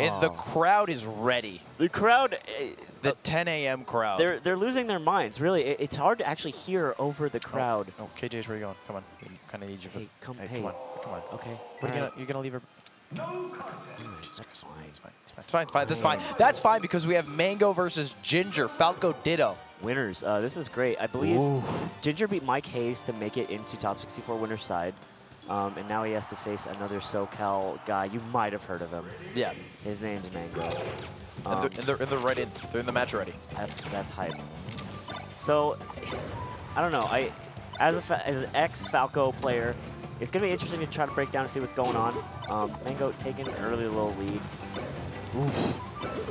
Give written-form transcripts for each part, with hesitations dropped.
and the crowd is ready. The crowd, the 10 a.m. crowd. They're losing their minds. Really, it's hard to actually hear over the crowd. Oh, KJ's where you going? Come on, we kind of need you. Hey, come on. Okay. You're gonna leave her? That's fine. It's fine. That's fine. That's fine because we have Mang0 versus Ginger. Falco Ditto. Winners. This is great. I believe Ginger beat Mike Hayes to make it into top 64 winners side. And now he has to face another SoCal guy. You might have heard of him. Yeah. His name's Mang0. And they're right in. They're in the match already. That's hype. So, I don't know. As an ex-Falco player, it's going to be interesting to try to break down and see what's going on. Mang0 taking an early little lead. Oof.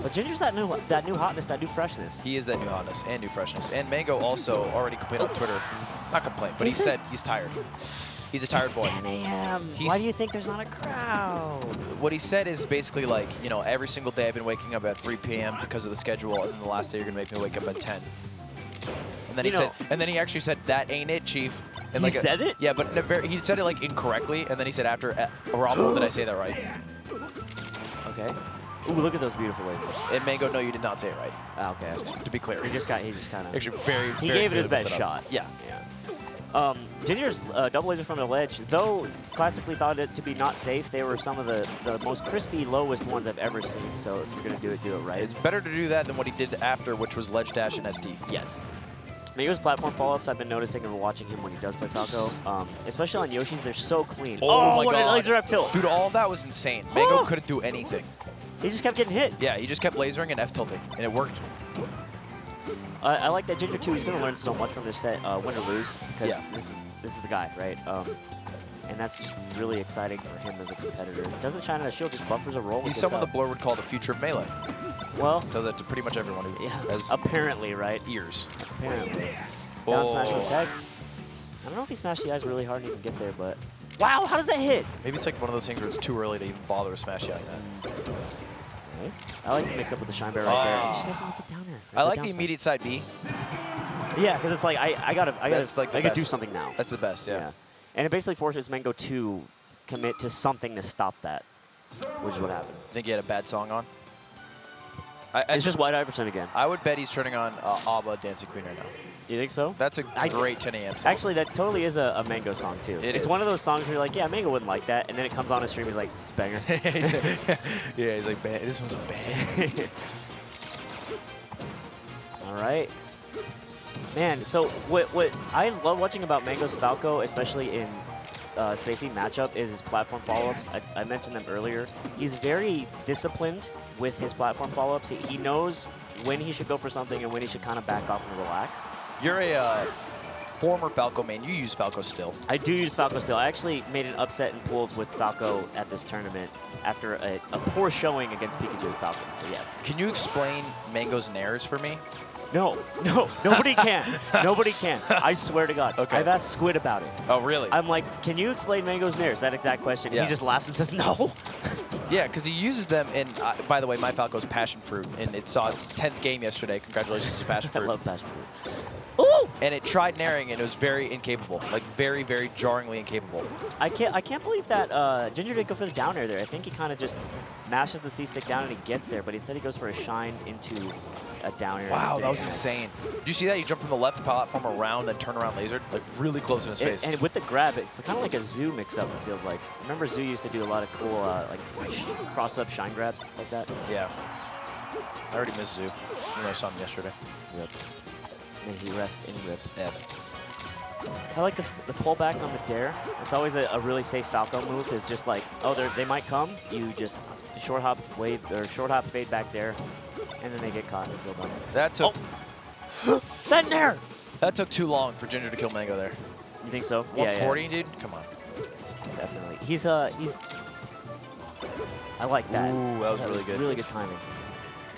But Ginger's that new hotness, that new freshness. He is that new hotness and new freshness. And Mang0 also already complained on Twitter. Not complained, but he said he's tired. He's a tired boy. 10 a.m. Why do you think there's not a crowd? What he said is basically like, you know, every single day I've been waking up at 3 p.m. because of the schedule, and then the last day you're gonna make me wake up at 10. And then he actually said, "That ain't it, Chief." And he said it? Yeah, but he said it like incorrectly, and then he said after, Rob, did I say that right? Okay. Ooh, look at those beautiful lasers. And Mang0, no, you did not say it right. Ah, okay. To be clear. He just kind of. Actually, He gave it his best shot. Yeah. Ginger's double laser from the ledge, though classically thought it to be not safe, they were some of the most crispy, lowest ones I've ever seen. So if you're going to do it right. It's better to do that than what he did after, which was ledge dash and SD. Yes. Mang0's platform follow-ups I've been noticing and watching him when he does play Falco. Especially on Yoshi's, they're so clean. Oh my what God. a laser F tilt. Dude, all of that was insane. Mang0 couldn't do anything. He just kept getting hit. Yeah, he just kept lasering and F tilting, and it worked. I like that Ginger too. He's going to learn so much from this set, win or lose, because this is the guy, right? And that's just really exciting for him as a competitor. Doesn't shine on a shield, just buffers a roll. He's someone the Blur would call the future of Melee. Well, does that to pretty much everyone who has apparently, right? Ears. Apparently. Down smash on tag. I don't know if he smashed the eyes really hard to even get there, but wow, how does that hit? Maybe it's like one of those things where it's too early to even bother to smash the eye. Nice. I like to mix up with the shine bear right there. You just have to make it down there. I like the immediate side B. Yeah, because it's like I gotta do something now. That's the best, yeah. And it basically forces Mang0 to commit to something to stop that, which is what happened. Think he had a bad song on? It's just White Iverson again. I would bet he's turning on ABBA Dancing Queen right now. You think so? That's a great 10 a.m. song. Actually, that totally is a Mang0 song, too. It's one of those songs where you're like, yeah, Mang0 wouldn't like that. And then it comes on his stream, he's like, this banger. Yeah, he's like, this one's a banger. All right. Man, so what I love watching about Mang0's Falco, especially in Spacey matchup, is his platform follow-ups. I mentioned them earlier. He's very disciplined with his platform follow-ups. He knows when he should go for something and when he should kind of back off and relax. You're a former Falco main. You use Falco still. I do use Falco still. I actually made an upset in pools with Falco at this tournament after a poor showing against Pikachu Falcon, so yes. Can you explain Mang0's nairs for me? No, nobody can. Nobody can. I swear to God. Okay. I've asked Squid about it. Oh, really? I'm like, can you explain Mang0's nairs? That exact question. Yeah. He just laughs and says no. Yeah, because he uses them, and by the way, my Falco's Passion Fruit, and it saw its 10th game yesterday. Congratulations to Passion Fruit. I love Passion Fruit. Ooh! And it tried nairing, and it was very incapable, like very, very jarringly incapable. I can't believe that Ginger didn't go for the down air there. I think he kind of just mashes the C-stick down and he gets there, but instead he goes for a shine into a down air. Wow, that was insane. Do you see that? You jump from the left platform around, then turn around lasered, like really close in his face. And with the grab, it's kind of like a Zoo mix-up, it feels like. Remember Zoo used to do a lot of cool like cross-up shine grabs, stuff like that? Yeah. I already missed Zoo. I saw him yesterday. Yep. May he rest in rip. F. I like the pullback on the dare. It's always a really safe Falco move. Is just like, oh, they might come. You just short hop wave or short hop fade back there, and then they get caught and feel done. That took. Oh. That nair. That took too long for Ginger to kill Mang0 there. You think so? 140, dude. Come on. Definitely. He's. I like that. Ooh, that was really good. Really good timing.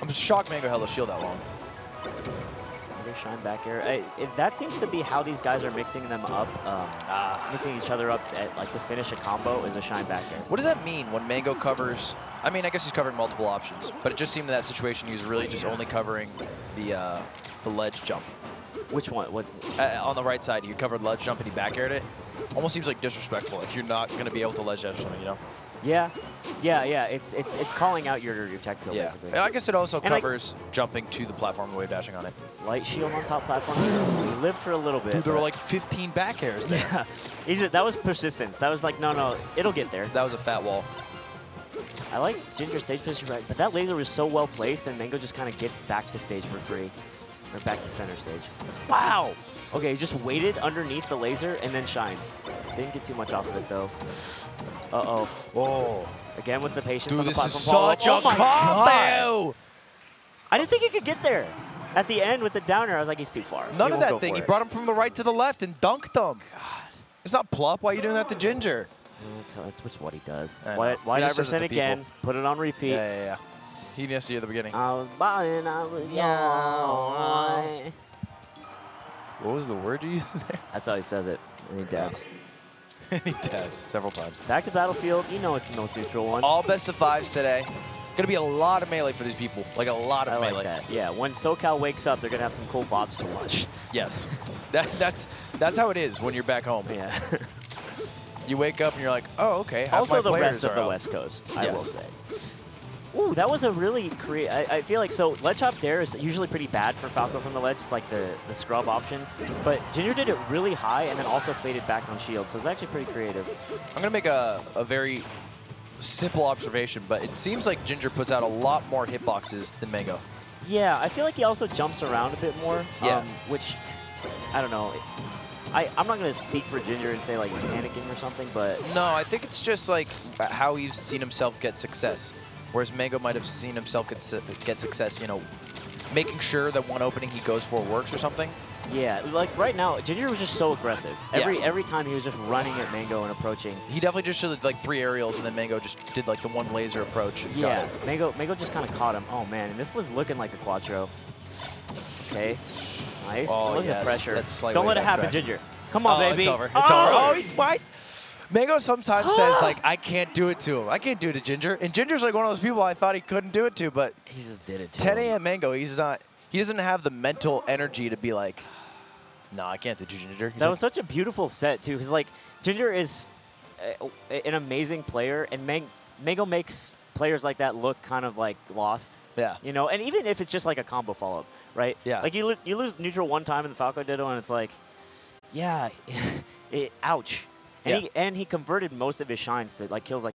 I'm shocked Mang0 held a shield that long. Shine back air. That seems to be how these guys are mixing them up, mixing each other up to finish a combo is a shine back air. What does that mean when Mang0 covers? I mean, I guess he's covering multiple options, but it just seemed in that situation he was really just only covering the ledge jump. Which one? What? On the right side, you covered ledge jump and he back aired it. Almost seems like disrespectful. Like you're not going to be able to ledge dash or something, you know? Yeah. It's calling out your tech tilt, Yeah. basically. And I guess it also And covers jumping to the platform and wave dashing on it. Light shield on top platform. He lived for a little bit. Dude, there were like 15 back airs there. Yeah. That was persistence. That was like, no, it'll get there. That was a fat wall. I like Ginger's stage position, right? But that laser was so well placed, and Mang0 just kind of gets back to stage for free. Or back to center stage. Wow! Okay, he just waited underneath the laser and then shined. Didn't get too much off of it, though. Uh-oh. Oh. Again with the patience Dude, on the this platform. is such a my God. combo! I didn't think he could get there. At the end with the downer, I was like, he's too far. None He of won't that go thing. for He it. brought him from the right to the left and dunked him. God. It's not plup. Why are you doing that to Ginger? That's just what he does. I know. White He just does it Iverson to again. people. Put it on repeat. Yeah. He didn't see you at the beginning. I was balling, I was young. What was the word you used there? That's how he says it. And he dabs. He taps several times. Back to Battlefield. You know it's the most neutral one. All best of fives today. Gonna be a lot of melee for these people. Like a lot of I melee. like that. Yeah, when SoCal wakes up, they're gonna have some cool VODs to watch. Yes. That's how it is when you're back home. Yeah. You wake up and you're like, oh, okay. half Also, my the players rest of are the out. West Coast, I will Yes. say. Ooh, that was a really I feel like, so ledge hop dare is usually pretty bad for Falco from the ledge. It's like the scrub option. But Ginger did it really high and then also faded back on shield. So it's actually pretty creative. I'm going to make a very simple observation, but it seems like Ginger puts out a lot more hitboxes than Mang0. Yeah, I feel like he also jumps around a bit more. Yeah. Which, I don't know. I'm not going to speak for Ginger and say like he's panicking or something, but... No, I think it's just like how he's seen himself get success. Whereas Mang0 might have seen himself get success, you know, making sure that one opening he goes for works or something. Yeah, like right now, Ginger was just so aggressive. Yeah. Every time he was just running at Mang0 and approaching. He definitely just showed like 3 aerials, and then Mang0 just did like the one laser approach. And Yeah, got it. Mang0 just kind of caught him. Oh man, and this was looking like a quattro. Okay, nice. Oh, Look at yes, the pressure. that's slightly Don't let it back happen, track. Ginger. Come on, Oh, baby. it's over. It's over. Oh, he's white. Mang0 sometimes says like, I can't do it to him. I can't do it to Ginger. And Ginger's like one of those people I thought he couldn't do it to, but He just did it to 10 him. a.m. Mang0, he doesn't have the mental energy to be like, no, I can't do Ginger. He's That like, was such a beautiful set too, because like Ginger is an amazing player, and Mang0 makes players like that look kind of like lost. yeah. You know, and even if it's just like a combo follow-up, right? Yeah. Like you lose neutral one time in the Falco Ditto, and it's like, yeah, ouch. And Yeah. he converted most of his shines to like kills like